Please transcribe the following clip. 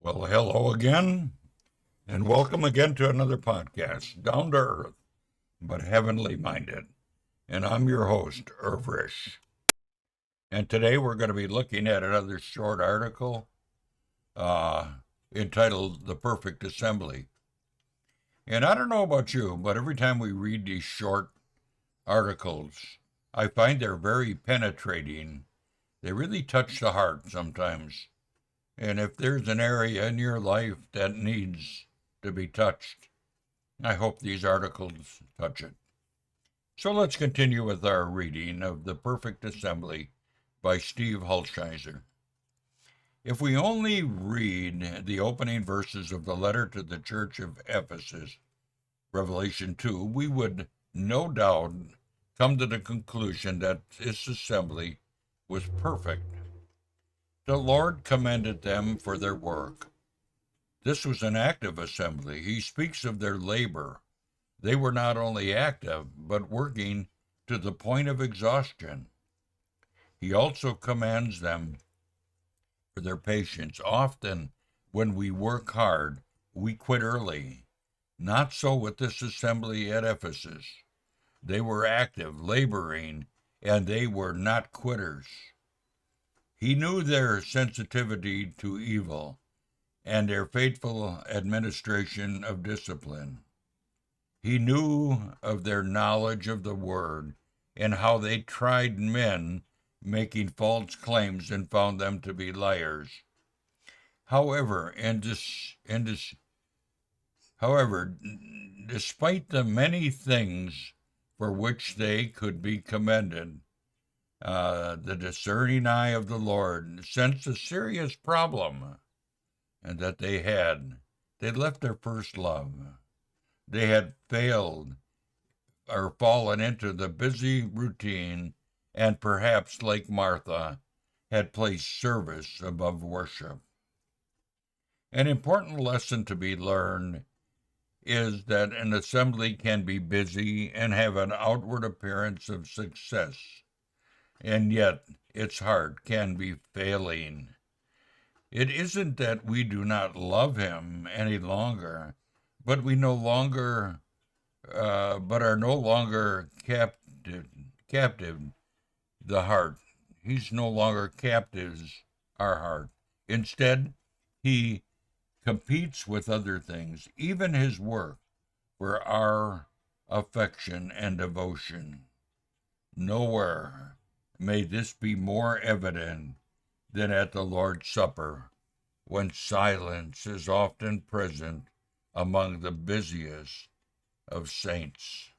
Well, hello again, and welcome again to another podcast, Down to Earth, but Heavenly Minded. And I'm your host, Risch. And today we're going to be looking at another short article uh, entitled The Perfect Assembly. And I don't know about you, but every time we read these short articles, I find they're very penetrating. They really touch the heart sometimes. And if there's an area in your life that needs to be touched, I hope these articles touch it. So let's continue with our reading of The Perfect Assembly by Steve Hulshizer. If we only read the opening verses of the letter to the church of Ephesus, Revelation 2, we would no doubt come to the conclusion that this assembly was perfect. The Lord commended them for their work. This was an active assembly. He speaks of their labor. They were not only active, but working to the point of exhaustion. He also commands them for their patience. Often, when we work hard, we quit early. Not so with this assembly at Ephesus. They were active, laboring, and they were not quitters. He knew their sensitivity to evil and their faithful administration of discipline. He knew of their knowledge of the word and how they tried men making false claims and found them to be liars. However, despite the many things for which they could be commended, the discerning eye of the Lord sensed a serious problem, and that they left their first love. They had failed or fallen into the busy routine, and perhaps, like Martha, had placed service above worship. An important lesson to be learned is that an assembly can be busy and have an outward appearance of success, and yet its heart can be failing. It isn't that we do not love him any longer, but we no longer, but are no longer captive the heart. He's no longer captives our heart. Instead, he competes with other things, even his work, for our affection and devotion. Nowhere may this be more evident than at the Lord's Supper, when silence is often present among the busiest of saints.